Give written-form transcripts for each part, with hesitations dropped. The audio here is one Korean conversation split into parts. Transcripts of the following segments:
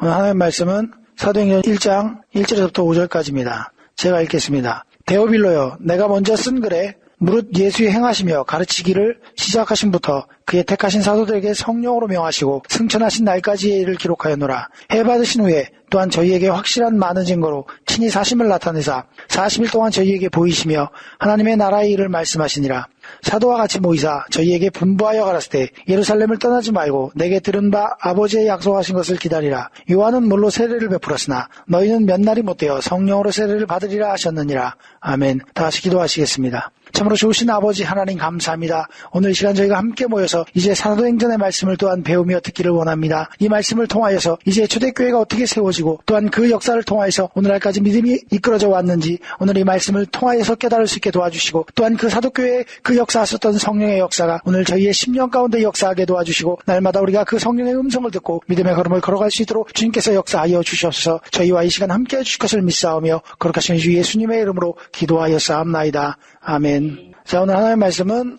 오늘 하나님의 말씀은 사도행전 1장 1절에서부터 5절까지입니다. 제가 읽겠습니다. 데오빌로여, 내가 먼저 쓴 글에 무릇 예수의 행하시며 가르치기를 시작하신부터 그의 택하신 사도들에게 성령으로 명하시고 승천하신 날까지의 일을 기록하였노라. 해받으신 후에 또한 저희에게 확실한 많은 증거로 친히 사심을 나타내사 40일 동안 저희에게 보이시며 하나님의 나라의 일을 말씀하시니라. 사도와 같이 모이사 저희에게 분부하여 가라사대 예루살렘을 떠나지 말고 내게 들은 바 아버지의 약속하신 것을 기다리라. 요한은 물로 세례를 베풀었으나 너희는 몇 날이 못되어 성령으로 세례를 받으리라 하셨느니라. 아멘. 다 같이 기도하시겠습니다. 참으로 좋으신 아버지 하나님 감사합니다. 오늘 이 시간 저희가 함께 모여서 이제 사도행전의 말씀을 또한 배우며 듣기를 원합니다. 이 말씀을 통하여서 이제 초대교회가 어떻게 세워지고 또한 그 역사를 통하여서 오늘날까지 믿음이 이끌어져 왔는지 오늘 이 말씀을 통하여서 깨달을 수 있게 도와주시고 또한 그 사도교회의 그 역사하셨던 성령의 역사가 오늘 저희의 심령 가운데 역사하게 도와주시고 날마다 우리가 그 성령의 음성을 듣고 믿음의 걸음을 걸어갈 수 있도록 주님께서 역사하여 주시옵소서. 저희와 이 시간 함께 해주실 것을 믿사오며 거룩하신 주 예수님의 이름으로 기도하였사옵나이다. 아멘. 자, 오늘 하나님의 말씀은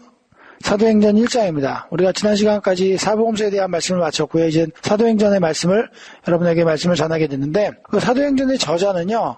사도행전 1장입니다. 우리가 지난 시간까지 사복음서에 대한 말씀을 마쳤고요. 이제 사도행전의 말씀을 여러분에게 말씀을 전하게 됐는데 그 사도행전의 저자는요.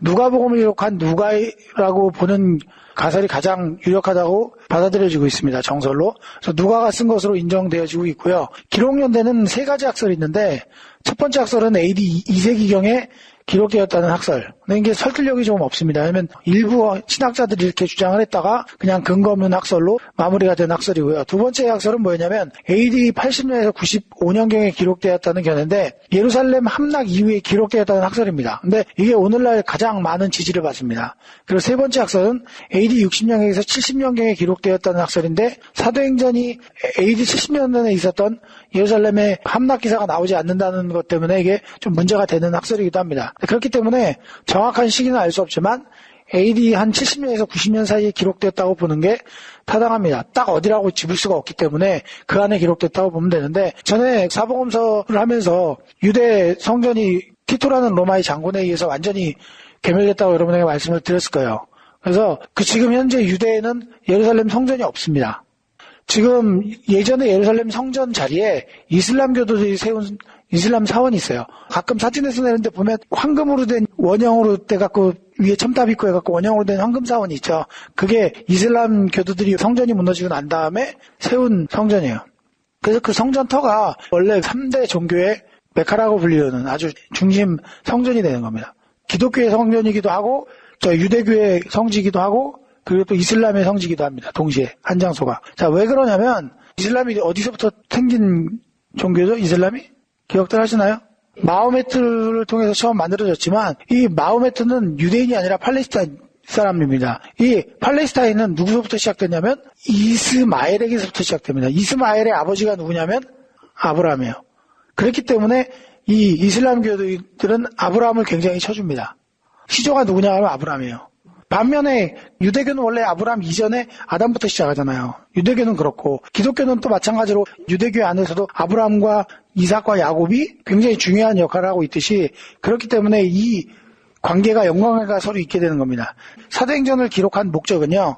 누가복음을 기록한 누가라고 보는 가설이 가장 유력하다고 받아들여지고 있습니다. 정설로. 그래서 누가가 쓴 것으로 인정되어지고 있고요. 기록 연대는 세 가지 학설이 있는데 첫 번째 학설은 AD 2세기경에 기록되었다는 학설. 근데 이게 설득력이 좀 없습니다. 왜냐면 일부 신학자들이 이렇게 주장을 했다가 그냥 근거 없는 학설로 마무리가 된 학설이고요. 두 번째 학설은 뭐였냐면 AD 80년에서 95년경에 기록되었다는 견해인데 예루살렘 함락 이후에 기록되었다는 학설입니다. 근데 이게 오늘날 가장 많은 지지를 받습니다. 그리고 세 번째 학설은 AD 60년에서 70년경에 기록되었다는 학설인데 사도행전이 AD 70년에 있었던 예루살렘의 함락 기사가 나오지 않는다는 것 때문에 이게 좀 문제가 되는 학설이기도 합니다. 그렇기 때문에 정확한 시기는 알 수 없지만 AD 한 70년에서 90년 사이에 기록됐다고 보는 게 타당합니다. 딱 어디라고 집을 수가 없기 때문에 그 안에 기록됐다고 보면 되는데 전에 사복음서를 하면서 유대 성전이 티토라는 로마의 장군에 의해서 완전히 괴멸됐다고 여러분에게 말씀을 드렸을 거예요. 그래서 지금 현재 유대에는 예루살렘 성전이 없습니다. 지금 예전에 예루살렘 성전 자리에 이슬람교도들이 세운 이슬람 사원이 있어요. 가끔 사진에서 내는데 보면 황금으로 된 원형으로 돼갖고 위에 첨탑 있고 해갖고 원형으로 된 황금 사원이 있죠. 그게 이슬람 교도들이 성전이 무너지고 난 다음에 세운 성전이에요. 그래서 그 성전터가 원래 3대 종교의 메카라고 불리는 아주 중심 성전이 되는 겁니다. 기독교의 성전이기도 하고 유대교의 성지이기도 하고 그리고 또 이슬람의 성지이기도 합니다. 동시에 한 장소가. 자, 왜 그러냐면 이슬람이 어디서부터 생긴 종교죠? 이슬람이? 기억들 하시나요? 마호메트를 통해서 처음 만들어졌지만 이 마호메트는 유대인이 아니라 팔레스타인 사람입니다. 이 팔레스타인은 누구서부터 시작됐냐면 이스마엘에게서부터 시작됩니다. 이스마엘의 아버지가 누구냐면 아브라함이에요. 그렇기 때문에 이 이슬람교들은 아브라함을 굉장히 쳐줍니다. 시조가 누구냐 하면 아브라함이에요. 반면에 유대교는 원래 아브라함 이전에 아담부터 시작하잖아요. 유대교는 그렇고 기독교는 또 마찬가지로 유대교 안에서도 아브라함과 이삭과 야곱이 굉장히 중요한 역할을 하고 있듯이 그렇기 때문에 이 관계가 연관관계가 서로 있게 되는 겁니다. 사도행전을 기록한 목적은요.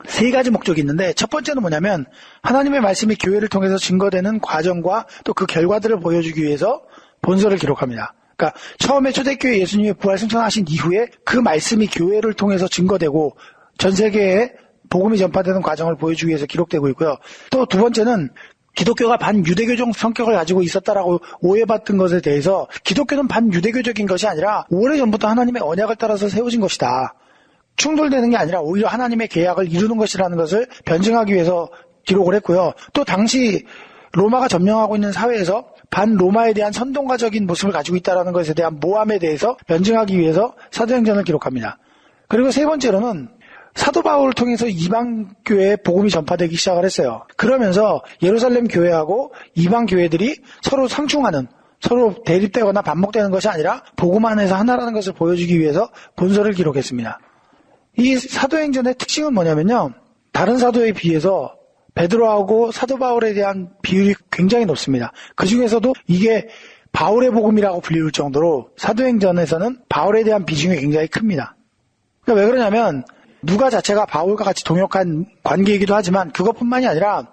세 가지 목적이 있는데 첫 번째는 뭐냐면 하나님의 말씀이 교회를 통해서 증거되는 과정과 또 그 결과들을 보여주기 위해서 본서를 기록합니다. 그러니까 처음에 초대교회 예수님이 부활 승천하신 이후에 그 말씀이 교회를 통해서 증거되고 전 세계에 복음이 전파되는 과정을 보여주기 위해서 기록되고 있고요. 또 두 번째는 기독교가 반유대교적 성격을 가지고 있었다라고 오해받던 것에 대해서 기독교는 반유대교적인 것이 아니라 오래전부터 하나님의 언약을 따라서 세워진 것이다. 충돌되는 게 아니라 오히려 하나님의 계약을 이루는 것이라는 것을 변증하기 위해서 기록을 했고요. 또 당시 로마가 점령하고 있는 사회에서 반로마에 대한 선동가적인 모습을 가지고 있다는 것에 대한 모함에 대해서 변증하기 위해서 사도행전을 기록합니다. 그리고 세 번째로는 사도 바울을 통해서 이방 교회에 복음이 전파되기 시작을 했어요. 그러면서 예루살렘 교회하고 이방 교회들이 서로 상충하는 서로 대립되거나 반목되는 것이 아니라 복음 안에서 하나라는 것을 보여주기 위해서 본서를 기록했습니다. 이 사도행전의 특징은 뭐냐면요. 다른 사도에 비해서 베드로하고 사도 바울에 대한 비율이 굉장히 높습니다. 그 중에서도 이게 바울의 복음이라고 불릴 정도로 사도행전에서는 바울에 대한 비중이 굉장히 큽니다. 그러니까 왜 그러냐면 누가 자체가 바울과 같이 동역한 관계이기도 하지만 그것뿐만이 아니라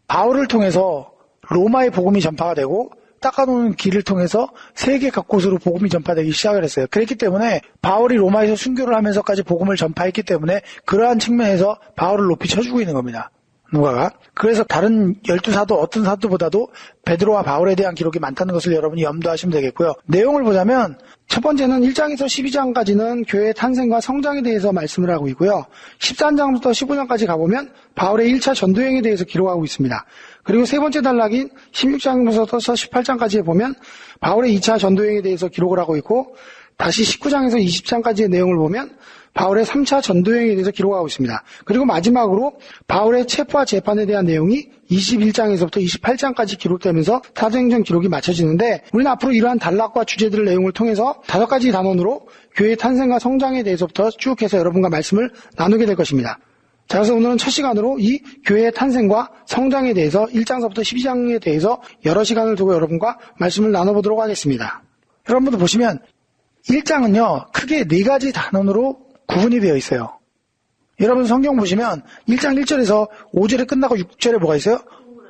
바울을 통해서 로마의 복음이 전파가 되고 닦아놓은 길을 통해서 세계 각곳으로 복음이 전파되기 시작을 했어요. 그랬기 때문에 바울이 로마에서 순교를 하면서까지 복음을 전파했기 때문에 그러한 측면에서 바울을 높이 쳐주고 있는 겁니다. 누가가. 그래서 다른 12사도 어떤 사도보다도 베드로와 바울에 대한 기록이 많다는 것을 여러분이 염두하시면 되겠고요. 내용을 보자면 첫 번째는 1장에서 12장까지는 교회의 탄생과 성장에 대해서 말씀을 하고 있고요. 13장부터 15장까지 가보면 바울의 1차 전도행에 대해서 기록하고 있습니다. 그리고 세 번째 단락인 16장부터 18장까지 보면 바울의 2차 전도행에 대해서 기록을 하고 있고 다시 19장에서 20장까지의 내용을 보면 바울의 3차 전도행에 대해서 기록하고 있습니다. 그리고 마지막으로 바울의 체포와 재판에 대한 내용이 21장에서부터 28장까지 기록되면서 사도행전 기록이 마쳐지는데 우리는 앞으로 이러한 단락과 주제들 내용을 통해서 5가지 단원으로 교회의 탄생과 성장에 대해서부터 쭉 해서 여러분과 말씀을 나누게 될 것입니다. 자, 그래서 오늘은 첫 시간으로 이 교회의 탄생과 성장에 대해서 1장서부터 12장에 대해서 여러 시간을 두고 여러분과 말씀을 나눠보도록 하겠습니다. 여러분들 보시면 1장은요 크게 4가지 단원으로 구분이 되어 있어요. 여러분 성경 보시면 1장 1절에서 5절에 끝나고 6절에 뭐가 있어요?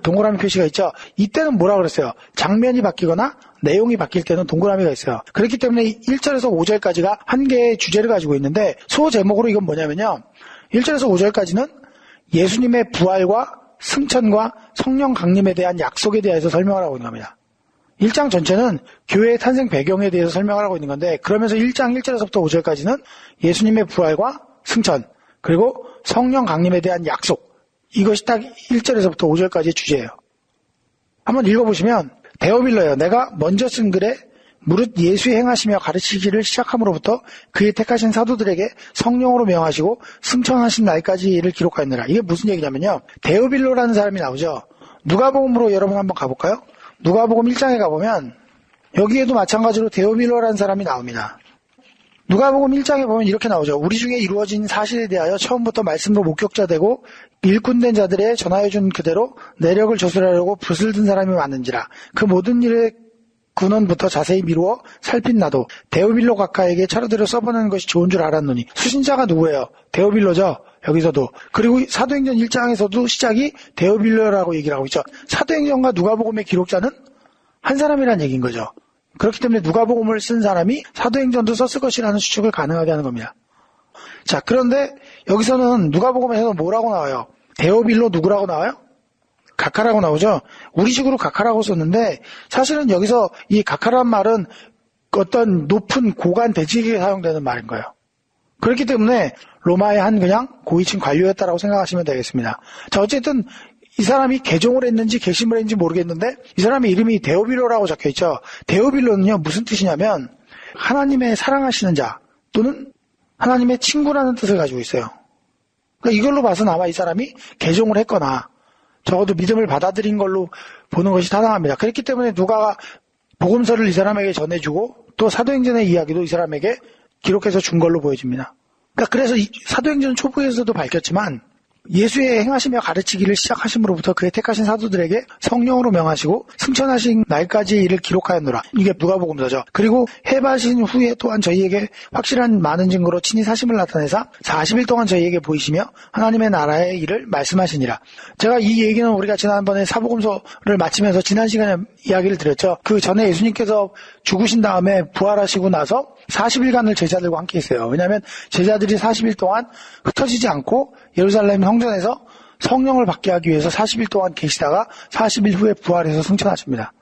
동그라미 표시가 있죠. 이때는 뭐라 그랬어요? 장면이 바뀌거나 내용이 바뀔 때는 동그라미가 있어요. 그렇기 때문에 1절에서 5절까지가 한 개의 주제를 가지고 있는데 소제목으로 이건 뭐냐면요. 1절에서 5절까지는 예수님의 부활과 승천과 성령 강림에 대한 약속에 대해서 설명을 하고 있는 겁니다. 1장 전체는 교회의 탄생 배경에 대해서 설명을 하고 있는 건데 그러면서 1장 1절에서부터 5절까지는 예수님의 부활과 승천 그리고 성령 강림에 대한 약속 이것이 딱 1절에서부터 5절까지의 주제예요. 한번 읽어보시면 데오빌러여 내가 먼저 쓴 글에 무릇 예수의 행하시며 가르치기를 시작함으로부터 그의 택하신 사도들에게 성령으로 명하시고 승천하신 날까지 이를 기록하였느라. 이게 무슨 얘기냐면요. 데오빌로라는 사람이 나오죠. 누가복음으로 여러분 한번 가볼까요? 누가복음 1장에 가보면 여기에도 마찬가지로 데오빌로라는 사람이 나옵니다. 누가복음 1장에 보면 이렇게 나오죠. 우리 중에 이루어진 사실에 대하여 처음부터 말씀으로 목격자 되고 일꾼된 자들의 전하여준 그대로 내력을 조술하려고 붓을 든 사람이 많은지라. 그 모든 일의 근원부터 자세히 미루어 살핀 나도 데오빌로 각하에게 차려들여 써보내는 것이 좋은 줄 알았노니. 수신자가 누구예요? 데오빌로죠. 여기서도. 그리고 사도행전 1장에서도 시작이 데오빌로라고 얘기를 하고 있죠. 사도행전과 누가복음의 기록자는 한 사람이라는 얘기인 거죠. 그렇기 때문에 누가복음을 쓴 사람이 사도행전도 썼을 것이라는 추측을 가능하게 하는 겁니다. 자, 그런데 여기서는 누가복음에서 뭐라고 나와요? 데오빌로 누구라고 나와요? 각하라고 나오죠. 우리식으로 각하라고 썼는데 사실은 여기서 이 각하란 말은 어떤 높은 고관 대직에 사용되는 말인 거예요. 그렇기 때문에 로마의 한 그냥 고위층 관료였다라고 생각하시면 되겠습니다. 자, 어쨌든 이 사람이 개종을 했는지 개심을 했는지 모르겠는데 이 사람의 이름이 데오빌로라고 적혀있죠. 데오빌로는요 무슨 뜻이냐면 하나님의 사랑하시는 자 또는 하나님의 친구라는 뜻을 가지고 있어요. 그러니까 이걸로 봐서는 아마 이 사람이 개종을 했거나 적어도 믿음을 받아들인 걸로 보는 것이 타당합니다. 그렇기 때문에 누가 복음서를 이 사람에게 전해주고 또 사도행전의 이야기도 이 사람에게 기록해서 준 걸로 보여집니다. 그러니까 그래서 사도행전 초부에서도 밝혔지만 예수의 행하시며 가르치기를 시작하심으로부터 그의 택하신 사도들에게 성령으로 명하시고 승천하신 날까지 이를 기록하였노라. 이게 누가복음서죠. 그리고 해바신 후에 또한 저희에게 확실한 많은 증거로 친히 사심을 나타내사 40일 동안 저희에게 보이시며 하나님의 나라의 일을 말씀하시니라. 제가 이 얘기는 우리가 지난번에 사복음서를 마치면서 지난 시간에 이야기를 드렸죠. 그 전에 예수님께서 죽으신 다음에 부활하시고 나서 40일간을 제자들과 함께 있어요. 왜냐하면 제자들이 40일 동안 흩어지지 않고 예루살렘 성전에서 성령을 받게 하기 위해서 40일 동안 계시다가 40일 후에 부활해서 승천하십니다.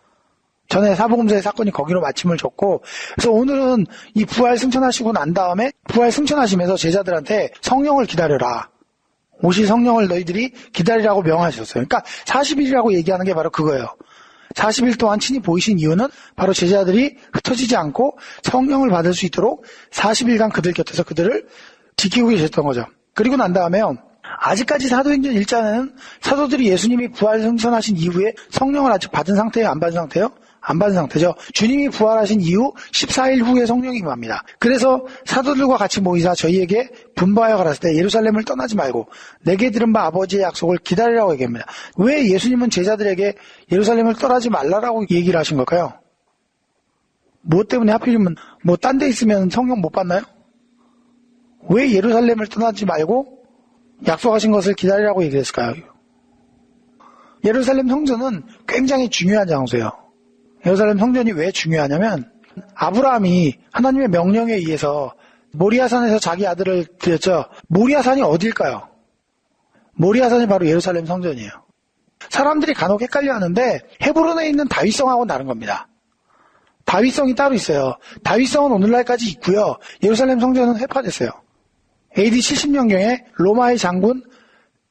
전에 사복음서의 사건이 거기로 마침을 줬고 그래서 오늘은 이 부활 승천하시고 난 다음에 부활 승천하시면서 제자들한테 성령을 기다려라. 오실 성령을 너희들이 기다리라고 명하셨어요. 그러니까 40일이라고 얘기하는 게 바로 그거예요. 40일 동안 친히 보이신 이유는 바로 제자들이 흩어지지 않고 성령을 받을 수 있도록 40일간 그들 곁에서 그들을 지키고 계셨던 거죠. 그리고 난 다음에요. 아직까지 사도행전 1장에는 사도들이 예수님이 부활 승천하신 이후에 성령을 아직 받은 상태예요? 안 받은 상태예요? 안 받은 상태죠. 주님이 부활하신 이후 14일 후에 성령이 임합니다. 그래서 사도들과 같이 모이사 저희에게 분부하여 가라을 때 예루살렘을 떠나지 말고 내게 들은 바 아버지의 약속을 기다리라고 얘기합니다. 왜 예수님은 제자들에게 예루살렘을 떠나지 말라라고 얘기를 하신 걸까요? 뭐 때문에 하필이면 뭐 딴 데 있으면 성령 못 받나요? 왜 예루살렘을 떠나지 말고 약속하신 것을 기다리라고 얘기했을까요? 예루살렘 성전은 굉장히 중요한 장소예요. 예루살렘 성전이 왜 중요하냐면 아브라함이 하나님의 명령에 의해서 모리아산에서 자기 아들을 드렸죠. 모리아산이 어딜까요? 모리아산이 바로 예루살렘 성전이에요. 사람들이 간혹 헷갈려 하는데 헤브론에 있는 다윗성하고는 다른 겁니다. 다윗성이 따로 있어요. 다윗성은 오늘날까지 있고요. 예루살렘 성전은 회파됐어요. AD 70년경에 로마의 장군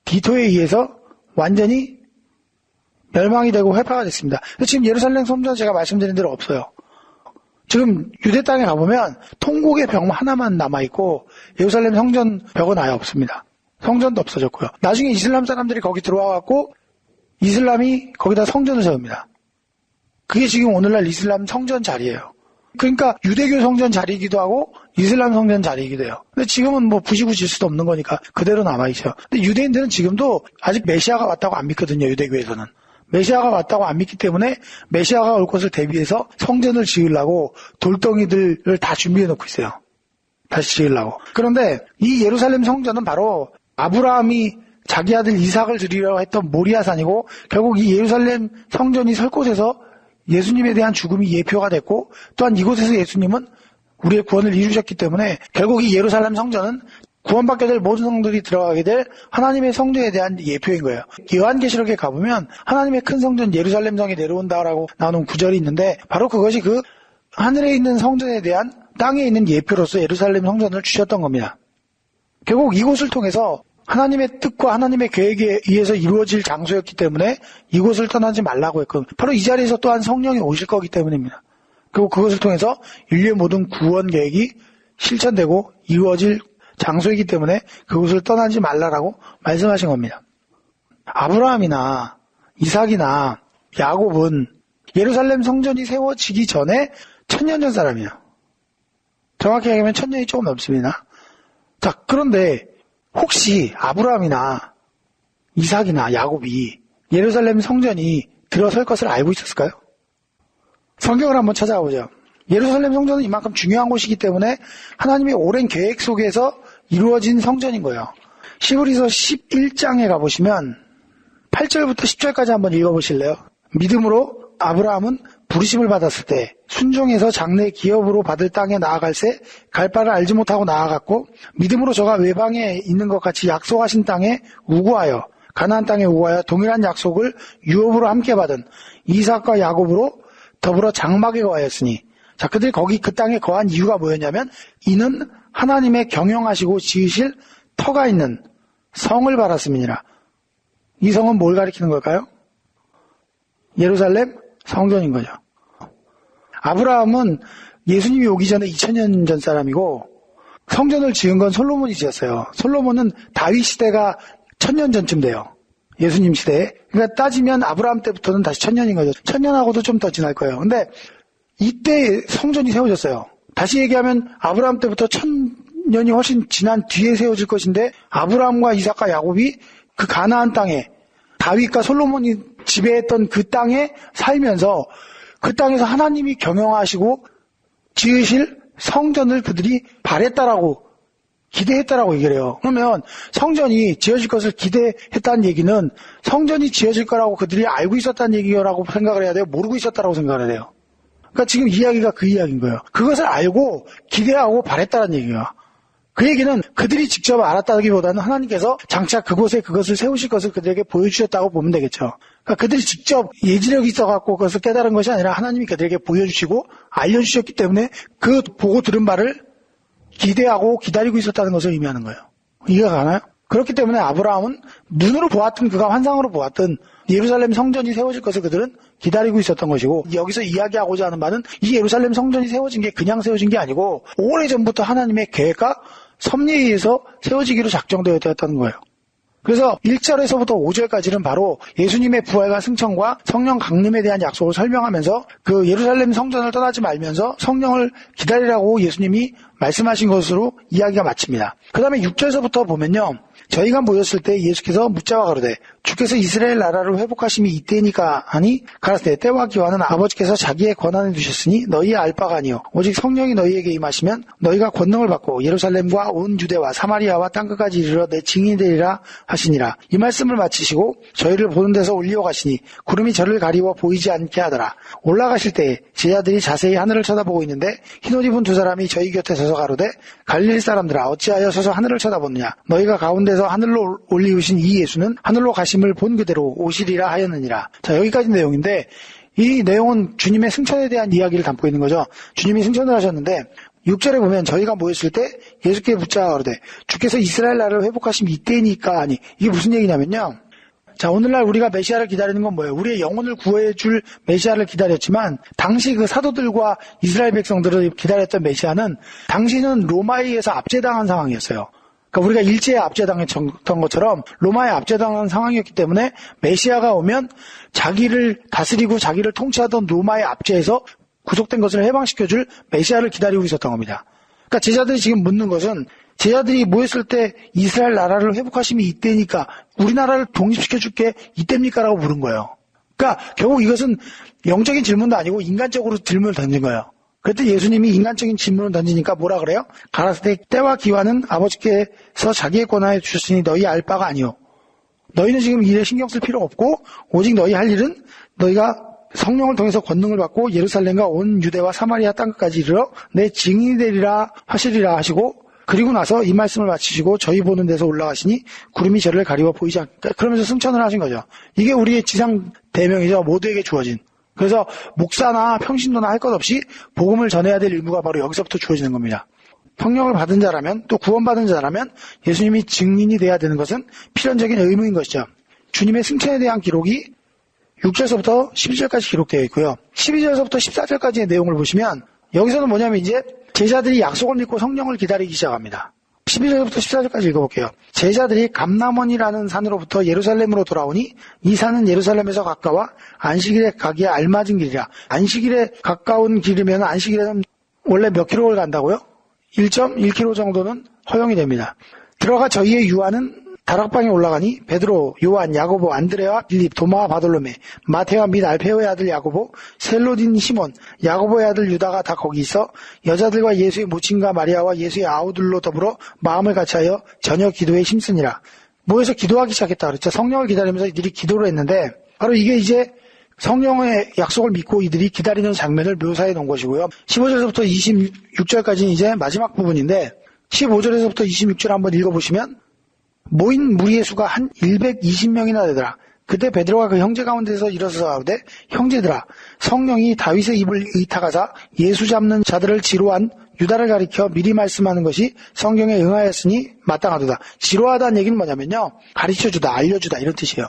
디토에 의해서 완전히 멸망이 되고 회파가 됐습니다. 지금 예루살렘 성전 제가 말씀드린 대로 없어요. 지금 유대 땅에 가보면 통곡의 벽 하나만 남아있고 예루살렘 성전 벽은 아예 없습니다. 성전도 없어졌고요. 나중에 이슬람 사람들이 거기 들어와갖고 이슬람이 거기다 성전을 세웁니다. 그게 지금 오늘날 이슬람 성전 자리예요. 그러니까 유대교 성전 자리이기도 하고 이슬람 성전 자리이기도 해요. 근데 지금은 뭐 부시고 질 수도 없는 거니까 그대로 남아있어요. 근데 유대인들은 지금도 아직 메시아가 왔다고 안 믿거든요. 유대교에서는. 메시아가 왔다고 안 믿기 때문에 메시아가 올 것을 대비해서 성전을 지으려고 돌덩이들을 다 준비해 놓고 있어요. 다시 지으려고. 그런데 이 예루살렘 성전은 바로 아브라함이 자기 아들 이삭을 드리려고 했던 모리아산이고 결국 이 예루살렘 성전이 설 곳에서 예수님에 대한 죽음이 예표가 됐고 또한 이곳에서 예수님은 우리의 구원을 이루셨기 때문에 결국 이 예루살렘 성전은 구원받게 될 모든 성들이 들어가게 될 하나님의 성전에 대한 예표인 거예요. 요한계시록에 가보면 하나님의 큰 성전 예루살렘 성에 내려온다라고 나오는 구절이 있는데 바로 그것이 그 하늘에 있는 성전에 대한 땅에 있는 예표로서 예루살렘 성전을 주셨던 겁니다. 결국 이곳을 통해서 하나님의 뜻과 하나님의 계획에 의해서 이루어질 장소였기 때문에 이곳을 떠나지 말라고 했고 바로 이 자리에서 또한 성령이 오실 거기 때문입니다. 그리고 그것을 통해서 인류의 모든 구원 계획이 실천되고 이루어질 장소이기 때문에 그곳을 떠나지 말라라고 말씀하신 겁니다. 아브라함이나 이삭이나 야곱은 예루살렘 성전이 세워지기 전에 1000년 전 사람이에요. 정확히 얘기하면 1000년이 조금 넘습니다. 자, 그런데 혹시 아브라함이나 이삭이나 야곱이 예루살렘 성전이 들어설 것을 알고 있었을까요? 성경을 한번 찾아보죠. 예루살렘 성전은 이만큼 중요한 곳이기 때문에 하나님의 오랜 계획 속에서 이루어진 성전인 거예요. 히브리서 11장에 가보시면 8절부터 10절까지 한번 읽어보실래요? 믿음으로 아브라함은 부르심을 받았을 때 순종해서 장래 기업으로 받을 땅에 나아갈새 갈 바를 알지 못하고 나아갔고 믿음으로 저가 외방에 있는 것 같이 약속하신 땅에 우구하여 가나안 땅에 우구하여 동일한 약속을 유업으로 함께 받은 이삭과 야곱으로 더불어 장막에 거하였으니 자 그들이 거기 그 땅에 거한 이유가 뭐였냐면 이는 하나님의 경영하시고 지으실 터가 있는 성을 바랐음이니라. 이 성은 뭘 가리키는 걸까요? 예루살렘 성전인 거죠. 아브라함은 예수님이 오기 전에 2000년 전 사람이고 성전을 지은 건 솔로몬이 지었어요. 솔로몬은 다윗 시대가 1000년 전쯤 돼요. 예수님 시대에. 그러니까 따지면 아브라함 때부터는 다시 1000년인 거죠. 1000년하고도 좀 더 지날 거예요. 근데 이때 성전이 세워졌어요. 다시 얘기하면 아브라함 때부터 1000년이 훨씬 지난 뒤에 세워질 것인데 아브라함과 이삭과 야곱이 그 가나안 땅에 다윗과 솔로몬이 지배했던 그 땅에 살면서 그 땅에서 하나님이 경영하시고 지으실 성전을 그들이 바랬다라고 기대했다라고 얘기를 해요. 그러면 성전이 지어질 것을 기대했다는 얘기는 성전이 지어질 거라고 그들이 알고 있었다는 얘기라고 생각을 해야 돼요? 모르고 있었다라고 생각을 해야 돼요? 그러니까 지금 이야기가 그 이야기인 거예요. 그것을 알고 기대하고 바랬다는 얘기예요. 그 얘기는 그들이 직접 알았다기보다는 하나님께서 장차 그곳에 그것을 세우실 것을 그들에게 보여주셨다고 보면 되겠죠. 그러니까 그들이 직접 예지력이 있어갖고 그것을 깨달은 것이 아니라 하나님이 그들에게 보여주시고 알려주셨기 때문에 그 보고 들은 바를 기대하고 기다리고 있었다는 것을 의미하는 거예요. 이해가 가나요? 그렇기 때문에 아브라함은 눈으로 보았든 그가 환상으로 보았든 예루살렘 성전이 세워질 것을 그들은 기다리고 있었던 것이고 여기서 이야기하고자 하는 바는 이 예루살렘 성전이 세워진 게 그냥 세워진 게 아니고 오래전부터 하나님의 계획과 섭리에 의해서 세워지기로 작정되었다는 거예요. 그래서 1절에서부터 5절까지는 바로 예수님의 부활과 승천과 성령 강림에 대한 약속을 설명하면서 그 예루살렘 성전을 떠나지 말면서 성령을 기다리라고 예수님이 말씀하신 것으로 이야기가 마칩니다. 그 다음에 6절에서부터 보면요. 저희가 모였을 때 예수께서 묻자와 가로되 주께서 이스라엘 나라를 회복하심이 이때니까 하니 가라사대 때와 기와는 아버지께서 자기의 권한에 두셨으니 너희의 알 바가 아니요 오직 성령이 너희에게 임하시면 너희가 권능을 받고 예루살렘과 온 유대와 사마리아와 땅끝까지 이르러 내 증인이 되리라 하시니라. 이 말씀을 마치시고 저희를 보는 데서 올리어 가시니 구름이 저를 가리워 보이지 않게 하더라. 올라가실 때에 제자들이 자세히 하늘을 쳐다보고 있는데 흰옷 입은 두 사람이 저희 곁에 서서 가로되 갈릴리 사람들아 어찌하여 서서 하늘을 쳐다보느냐. 너희가 가운데서 하늘로 올리우신 이 예수는 하늘로 가심을 본 그대로 오시리라 하였느니라. 자, 여기까지 내용인데 이 내용은 주님의 승천에 대한 이야기를 담고 있는 거죠. 주님이 승천을 하셨는데 6절에 보면 저희가 모였을 때 예수께 묻자 그러되 주께서 이스라엘 나라를 회복하심 이때니까 하니 이게 무슨 얘기냐면요. 자, 오늘날 우리가 메시아를 기다리는 건 뭐예요? 우리의 영혼을 구해줄 메시아를 기다렸지만 당시 그 사도들과 이스라엘 백성들을 기다렸던 메시아는 당시는 로마에 의해서 압제당한 상황이었어요. 그러니까 우리가 일제에 압제당했던 것처럼 로마에 압제당한 상황이었기 때문에 메시아가 오면 자기를 다스리고 자기를 통치하던 로마의 압제에서 구속된 것을 해방시켜줄 메시아를 기다리고 있었던 겁니다. 그러니까 제자들이 지금 묻는 것은 제자들이 모였을 때 이스라엘 나라를 회복하심이 이때니까 우리나라를 독립시켜줄게 이때입니까? 라고 물은 거예요. 그러니까 결국 이것은 영적인 질문도 아니고 인간적으로 질문을 던진 거예요. 그랬더니 예수님이 인간적인 질문을 던지니까 뭐라 그래요? 가라사대 때와 기와는 아버지께서 자기의 권한에 주셨으니 너희 알 바가 아니오. 너희는 지금 일에 신경 쓸 필요 없고 오직 너희 할 일은 너희가 성령을 통해서 권능을 받고 예루살렘과 온 유대와 사마리아 땅끝까지 이르러 내 증인이 되리라 하시리라 하시고 그리고 나서 이 말씀을 마치시고 저희 보는 데서 올라가시니 구름이 저를 가리워 보이지 않게 그러면서 승천을 하신 거죠. 이게 우리의 지상 대명이죠. 모두에게 주어진. 그래서 목사나 평신도나 할 것 없이 복음을 전해야 될 의무가 바로 여기서부터 주어지는 겁니다. 성령을 받은 자라면 또 구원받은 자라면 예수님이 증인이 돼야 되는 것은 필연적인 의무인 것이죠. 주님의 승천에 대한 기록이 6절서부터 12절까지 기록되어 있고요. 12절서부터 14절까지의 내용을 보시면 여기서는 뭐냐면 이제 제자들이 약속을 믿고 성령을 기다리기 시작합니다. 12절부터 14절까지 읽어볼게요. 제자들이 감람원이라는 산으로부터 예루살렘으로 돌아오니 이 산은 예루살렘에서 가까워 안식일에 가기에 알맞은 길이라. 안식일에 가까운 길이면 안식일에는 원래 몇 킬로를 간다고요? 1.1km 정도는 허용이 됩니다. 들어가 저희의 유아는 다락방에 올라가니 베드로, 요한, 야고보, 안드레와 빌립, 도마, 바돌로메, 마테와 및 알페오의 아들 야고보, 셀로딘 시몬, 야고보의 아들 유다가 다 거기 있어 여자들과 예수의 모친과 마리아와 예수의 아우들로 더불어 마음을 같이하여 저녁 기도에 힘쓰니라. 모여서 기도하기 시작했다 그랬죠. 성령을 기다리면서 이들이 기도를 했는데 바로 이게 이제 성령의 약속을 믿고 이들이 기다리는 장면을 묘사해 놓은 것이고요. 15절에서부터 26절까지는 이제 마지막 부분인데 15절에서부터 26절 한번 읽어보시면 모인 무리의 수가 한 120명이나 되더라. 그때 베드로가 그 형제 가운데서 일어서서 가로되 형제들아 성령이 다윗의 입을 의탁하사 예수 잡는 자들을 지로한 유다를 가리켜 미리 말씀하는 것이 성경에 응하였으니 마땅하도다. 지로하다는 얘기는 뭐냐면요. 가르쳐주다, 알려주다 이런 뜻이에요.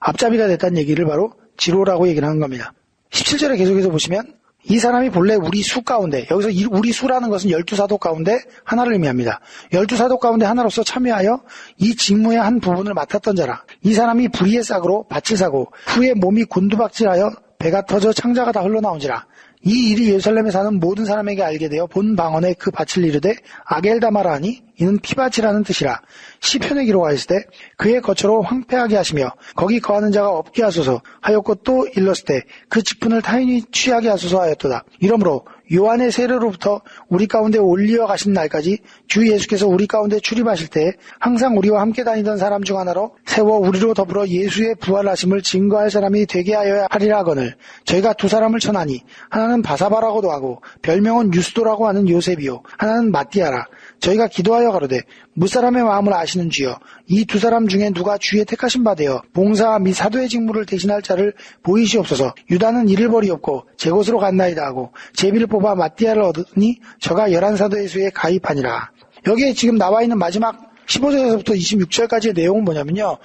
앞잡이가 됐다는 얘기를 바로 지로라고 얘기를 하는 겁니다. 17절에 계속해서 보시면 이 사람이 본래 우리 수 가운데 여기서 우리 수라는 것은 12사도 가운데 하나를 의미합니다. 12사도 가운데 하나로서 참여하여 이 직무의 한 부분을 맡았던 자라. 이 사람이 불의의 싹으로 밭을 사고 후에 몸이 곤두박질하여 배가 터져 창자가 다 흘러나온지라. 이 일이 예루살렘에 사는 모든 사람에게 알게 되어 본 방언에 그 밭을 이르되 아겔다마라 하니 이는 피밭이라는 뜻이라. 시편에 기록하였을 때 그의 거처로 황폐하게 하시며 거기 거하는 자가 없게 하소서 하였고 또 일렀을 때 그 직분을 타인이 취하게 하소서 하였도다. 이러므로 요한의 세례로부터 우리 가운데 올리어 가신 날까지 주 예수께서 우리 가운데 출입하실 때 항상 우리와 함께 다니던 사람 중 하나로 세워 우리로 더불어 예수의 부활하심을 증거할 사람이 되게 하여야 하리라 하거늘 저희가 두 사람을 천하니 하나는 바사바라고도 하고 별명은 유스도라고 하는 요셉이요 하나는 마띠아라. 저희가 기도하여 가로되 무사람의 마음을 아시는 주여 이 두 사람 중에 누가 주의 택하신 바 되어 봉사 및 사도의 직무를 대신할 자를 보이시옵소서. 유다는 이를 버리옵고 제 곳으로 갔나이다 하고 제비를 뽑아 마띠아를 얻으니 저가 11사도의 수에 가입하니라. 여기에 지금 나와 있는 마지막 15절에서부터 26절까지의 내용은 뭐냐면요.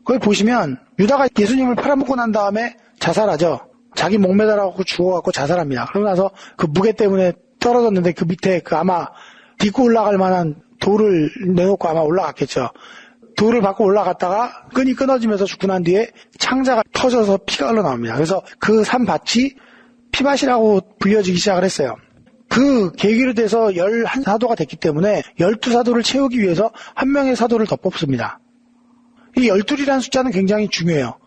거기 보시면 유다가 예수님을 팔아먹고 난 다음에 자살하죠. 자기 목 매달아갖고 죽어갖고 자살합니다. 그러고 나서 그 무게 때문에 떨어졌는데 그 밑에 그 아마 딛고 올라갈 만한 돌을 내놓고 아마 올라갔겠죠. 돌을 받고 올라갔다가 끈이 끊어지면서 죽고 난 뒤에 창자가 터져서 피가 흘러나옵니다. 그래서 그 산밭이 피밭이라고 불려지기 시작을 했어요. 그 계기로 돼서 11사도가 됐기 때문에 12사도를 채우기 위해서 한 명의 사도를 더 뽑습니다. 이 12이라는 숫자는 굉장히 중요해요.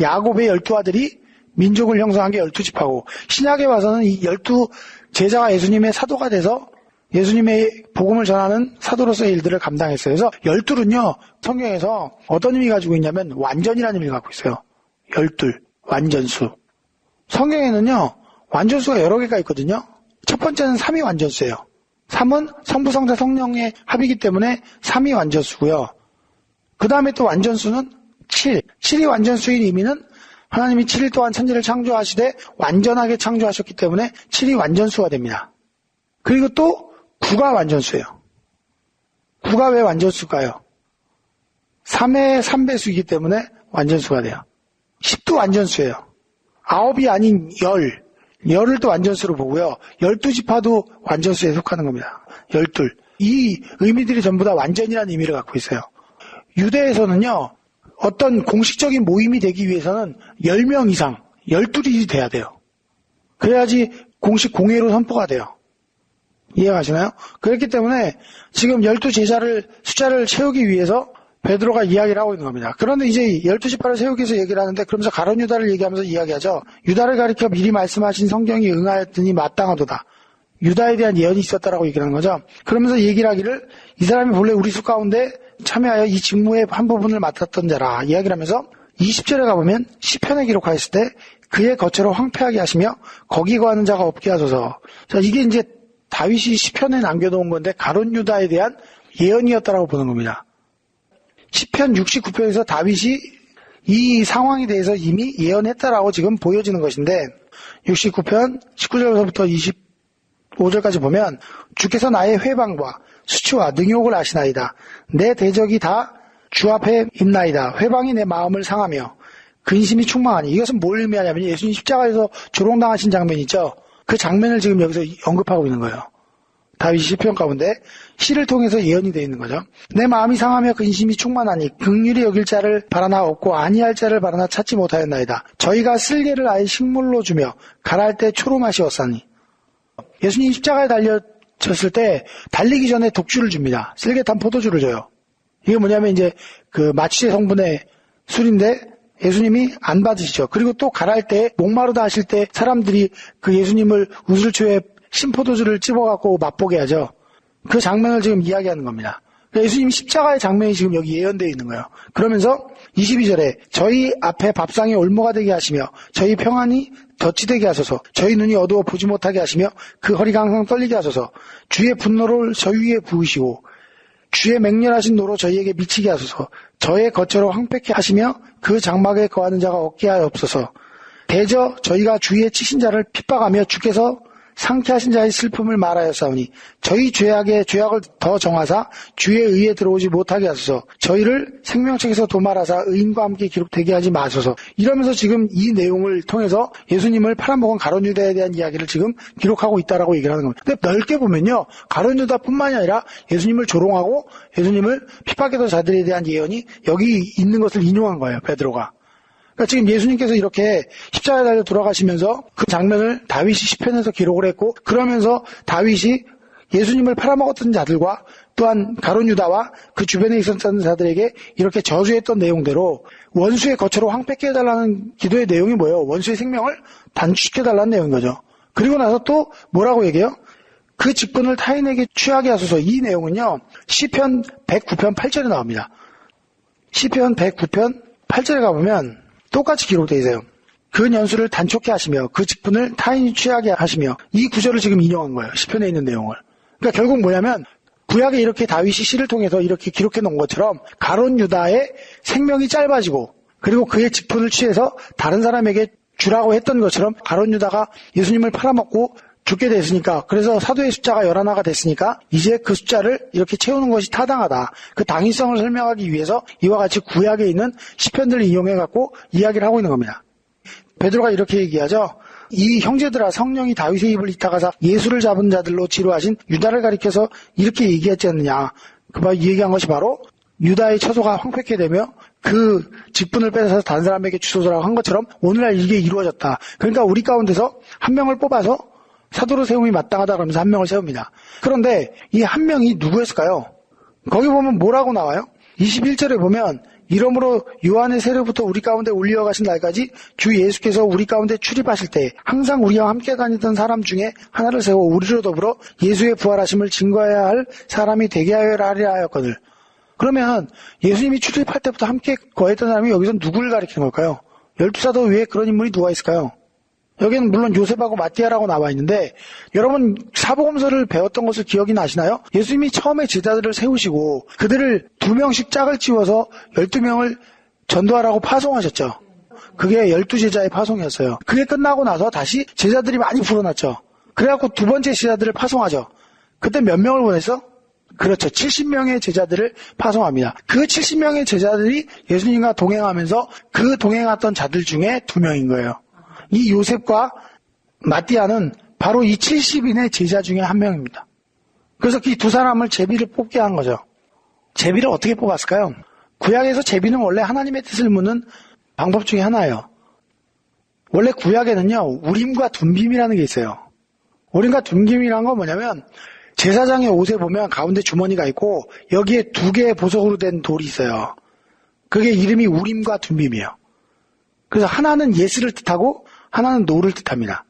야곱의 12아들이 민족을 형성한 게 12지파고 신약에 와서는 이 12제자가 예수님의 사도가 돼서 예수님의 복음을 전하는 사도로서의 일들을 감당했어요. 그래서 12는요, 성경에서 어떤 의미 가지고 있냐면 완전이라는 의미를 갖고 있어요. 12, 완전수. 성경에는요, 완전수가 여러 개가 있거든요. 첫 번째는 3이 완전수예요. 3은 성부, 성자, 성령의 합이기 때문에 3이 완전수고요. 그 다음에 또 완전수는 7. 7이 완전수인 의미는 하나님이 7일 동안 천지를 창조하시되 완전하게 창조하셨기 때문에 7이 완전수가 됩니다. 그리고 또 9가 완전수예요. 9가 왜 완전수일까요? 3의 3배수이기 때문에 완전수가 돼요. 10도 완전수예요. 9이 아닌 10을 또 완전수로 보고요. 12지파도 완전수에 속하는 겁니다. 12. 이 의미들이 전부 다 완전이라는 의미를 갖고 있어요. 유대에서는요, 어떤 공식적인 모임이 되기 위해서는 10명 이상, 12이 돼야 돼요. 그래야지 공식 공회로 선포가 돼요. 이해가시나요? 그렇기 때문에 지금 12제자를 숫자를 채우기 위해서 베드로가 이야기를 하고 있는 겁니다. 그런데 이제 12지파를 세우기 위해서 얘기를 하는데 그러면서 가룟 유다를 얘기하면서 이야기하죠. 유다를 가리켜 미리 말씀하신 성경이 응하였더니 마땅하도다. 유다에 대한 예언이 있었다라고 얘기를 하는 거죠. 그러면서 얘기를 하기를 이 사람이 본래 우리 수 가운데 참여하여 이 직무의 한 부분을 맡았던 자라 이야기를 하면서 20절에 가보면 시편에 기록하였을 때 그의 거처로 황폐하게 하시며 거기 거하는 자가 없게 하소서. 자, 이게 이제 다윗이 시편에 남겨놓은 건데 가룟 유다에 대한 예언이었다라고 보는 겁니다. 시편 69편에서 다윗이 이 상황에 대해서 이미 예언했다라고 지금 보여지는 것인데 69편 19절부터 25절까지 보면 주께서 나의 회방과 수치와 능욕을 아시나이다. 내 대적이 다 주 앞에 있나이다. 회방이 내 마음을 상하며 근심이 충만하니. 이것은 뭘 의미하냐면 예수님 십자가에서 조롱당하신 장면 있죠. 그 장면을 지금 여기서 언급하고 있는 거예요. 다윗이 시편 가운데 시를 통해서 예언이 되어 있는 거죠. 내 마음이 상하며 근심이 충만하니 긍휼히 여길 자를 바라나 없고 아니할 자를 바라나 찾지 못하였나이다. 저희가 쓸개를 아예 식물로 주며 갈할 때 초로마시었사니. 예수님 십자가에 달려졌을 때 달리기 전에 독주를 줍니다. 쓸개탄 포도주를 줘요. 이게 뭐냐면 이제 그 마취제 성분의 술인데 예수님이 안 받으시죠. 그리고 또 갈할 때 목마르다 하실 때 사람들이 그 예수님을 우슬초에 신포도주를 찝어갖고 맛보게 하죠. 그 장면을 지금 이야기하는 겁니다. 예수님 십자가의 장면이 지금 여기 예언되어 있는 거예요. 그러면서 22절에 저희 앞에 밥상이 올무가 되게 하시며 저희 평안이 덫이 되게 하소서. 저희 눈이 어두워 보지 못하게 하시며 그 허리가 항상 떨리게 하소서. 주의 분노를 저희 위에 부으시고 주의 맹렬하신 노로 저희에게 미치게 하소서. 저의 거처로 황폐케 하시며 그 장막에 거하는 자가 없게 하옵소서. 대저 저희가 주의 치신 자를 핍박하며 주께서 상쾌하신 자의 슬픔을 말하였사오니 저희 죄악의 죄악을 더 정하사 주의 의에 들어오지 못하게 하소서. 저희를 생명책에서 도말하사 의인과 함께 기록되게 하지 마소서. 이러면서 지금 이 내용을 통해서 예수님을 팔아먹은 가룟 유다에 대한 이야기를 지금 기록하고 있다라고 얘기를 하는 겁니다. 근데 넓게 보면요, 가룟 유다뿐만이 아니라 예수님을 조롱하고 예수님을 핍박했던 자들에 대한 예언이 여기 있는 것을 인용한 거예요, 베드로가. 그러니까 지금 예수님께서 이렇게 십자가에 달려 돌아가시면서 그 장면을 다윗이 시편에서 기록을 했고, 그러면서 다윗이 예수님을 팔아먹었던 자들과 또한 가룟 유다와 그 주변에 있었던 자들에게 이렇게 저주했던 내용대로 원수의 거처로 황폐케 해달라는 기도의 내용이 뭐예요? 원수의 생명을 단축시켜달라는 내용인 거죠. 그리고 나서 또 뭐라고 얘기해요? 그 직분을 타인에게 취하게 하소서. 이 내용은요, 시편 109편 8절에 나옵니다. 시편 109편 8절에 가보면 똑같이 기록되어 있어요. 그 년수를 단촉해 하시며 그 직분을 타인이 취하게 하시며, 이 구절을 지금 인용한 거예요. 시편에 있는 내용을. 그러니까 결국 뭐냐면 구약에 이렇게 다윗이 시를 통해서 이렇게 기록해 놓은 것처럼 가룟 유다의 생명이 짧아지고 그리고 그의 직분을 취해서 다른 사람에게 주라고 했던 것처럼 가룟 유다가 예수님을 팔아먹고 죽게 됐으니까, 그래서 사도의 숫자가 11가 됐으니까 이제 그 숫자를 이렇게 채우는 것이 타당하다. 그 당위성을 설명하기 위해서 이와 같이 구약에 있는 시편들을 이용해갖고 이야기를 하고 있는 겁니다. 베드로가 이렇게 얘기하죠. 이 형제들아, 성령이 다윗의 입을 이타가사 예수를 잡은 자들로 지루하신 유다를 가리켜서 이렇게 얘기했지 않느냐. 이 얘기한 것이 바로 유다의 처소가 황폐케 되며 그 직분을 뺏어서 다른 사람에게 주소서라고 한 것처럼 오늘날 이게 이루어졌다. 그러니까 우리 가운데서 한 명을 뽑아서 사도로 세움이 마땅하다 그러면서 한 명을 세웁니다. 그런데 이 한 명이 누구였을까요? 거기 보면 뭐라고 나와요? 21절에 보면 이러므로 요한의 세례부터 우리 가운데 올리어 가신 날까지 주 예수께서 우리 가운데 출입하실 때 항상 우리와 함께 다니던 사람 중에 하나를 세워 우리로 더불어 예수의 부활하심을 증거해야 할 사람이 되게 하여라 하였거늘. 그러면 예수님이 출입할 때부터 함께 거했던 사람이 여기서 누구를 가리키는 걸까요? 12사도 외에 그런 인물이 누가 있을까요? 여기는 물론 요셉하고 마띠아라고 나와 있는데 여러분 사복음서를 배웠던 것을 기억이 나시나요? 예수님이 처음에 제자들을 세우시고 그들을 2명씩 짝을 찌워서 12명을 전도하라고 파송하셨죠. 그게 12제자의 파송이었어요. 그게 끝나고 나서 다시 제자들이 많이 불어났죠. 그래갖고 두 번째 제자들을 파송하죠. 그때 몇 명을 보냈어? 그렇죠. 70명의 제자들을 파송합니다. 그 70명의 제자들이 예수님과 동행하면서 그 동행했던 자들 중에 2명인 거예요. 이 요셉과 마띠아는 바로 이 70인의 제자 중에 한 명입니다. 그래서 이 두 사람을 제비를 뽑게 한 거죠. 제비를 어떻게 뽑았을까요? 구약에서 제비는 원래 하나님의 뜻을 묻는 방법 중에 하나예요. 원래 구약에는요, 우림과 둠빔이라는 게 있어요. 우림과 둠빔이라는 건 뭐냐면 제사장의 옷에 보면 가운데 주머니가 있고 여기에 2개의 보석으로 된 돌이 있어요. 그게 이름이 우림과 둠빔이에요. 그래서 하나는 예스를 뜻하고 하나는 노를 뜻합니다.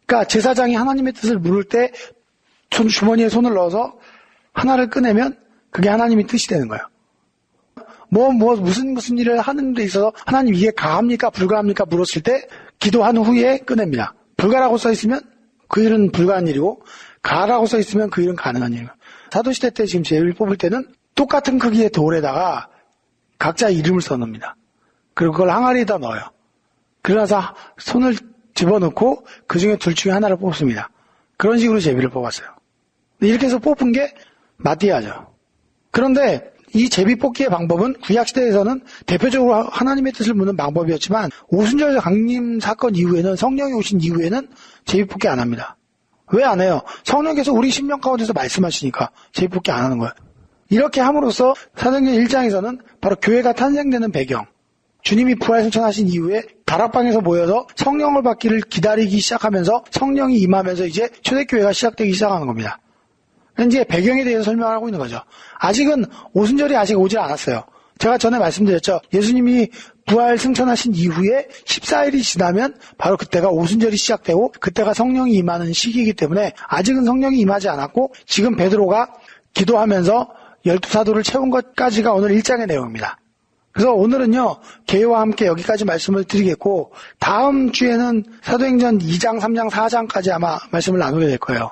그러니까 제사장이 하나님의 뜻을 물을 때 주머니에 손을 넣어서 하나를 꺼내면 그게 하나님의 뜻이 되는 거예요. 무슨 일을 하는 데 있어서 하나님 이게 가합니까 불가합니까 물었을 때 기도한 후에 꺼냅니다. 불가라고 써 있으면 그 일은 불가한 일이고 가라고 써 있으면 그 일은 가능한 일이에요. 사도시대 때 지금 제비를 뽑을 때는 똑같은 크기의 돌에다가 각자 이름을 써놓습니다. 그리고 그걸 항아리에다 넣어요. 그러나서 손을 집어넣고 그 중에 둘 중에 하나를 뽑습니다. 그런 식으로 제비를 뽑았어요. 이렇게 해서 뽑은 게 마띠아죠. 그런데 이 제비 뽑기의 방법은 구약시대에서는 대표적으로 하나님의 뜻을 묻는 방법이었지만 오순절 강림 사건 이후에는 성령이 오신 이후에는 제비 뽑기 안 합니다. 왜 안 해요? 성령께서 우리 심령 가운데서 말씀하시니까 제비 뽑기 안 하는 거예요. 이렇게 함으로써 사도행전 1장에서는 바로 교회가 탄생되는 배경, 주님이 부활승천하신 이후에 다락방에서 모여서 성령을 받기를 기다리기 시작하면서 성령이 임하면서 이제 초대교회가 시작되기 시작하는 겁니다. 이제 배경에 대해서 설명을 하고 있는 거죠. 아직은 오순절이 아직 오질 않았어요. 제가 전에 말씀드렸죠. 예수님이 부활 승천하신 이후에 14일이 지나면 바로 그때가 오순절이 시작되고 그때가 성령이 임하는 시기이기 때문에 아직은 성령이 임하지 않았고 지금 베드로가 기도하면서 12사도를 채운 것까지가 오늘 1장의 내용입니다. 그래서 오늘은요, 개요와 함께 여기까지 말씀을 드리겠고 다음 주에는 사도행전 2장, 3장, 4장까지 아마 말씀을 나누게 될 거예요.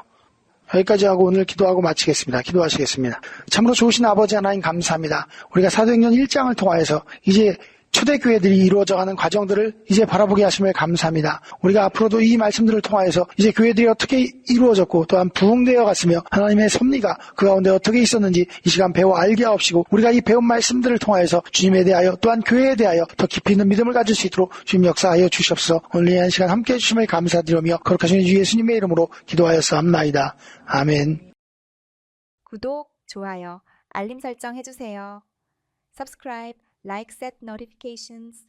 여기까지 하고 오늘 기도하고 마치겠습니다. 기도하시겠습니다. 참으로 좋으신 아버지 하나님 감사합니다. 우리가 사도행전 1장을 통하여서 이제 초대교회들이 이루어져가는 과정들을 이제 바라보게 하심을 감사합니다. 우리가 앞으로도 이 말씀들을 통하여서 이제 교회들이 어떻게 이루어졌고 또한 부흥되어 갔으며 하나님의 섭리가 그 가운데 어떻게 있었는지 이 시간 배워 알게 하옵시고 우리가 이 배운 말씀들을 통하여서 주님에 대하여 또한 교회에 대하여 더 깊이 있는 믿음을 가질 수 있도록 주님 역사하여 주시옵소서. 오늘 이 한 시간 함께해 주심을 감사드리며 거룩하신 주 예수님의 이름으로 기도하였사옵나이다. 아멘. 구독, 좋아요, 알림 설정 해주세요. Subscribe, like, set notifications.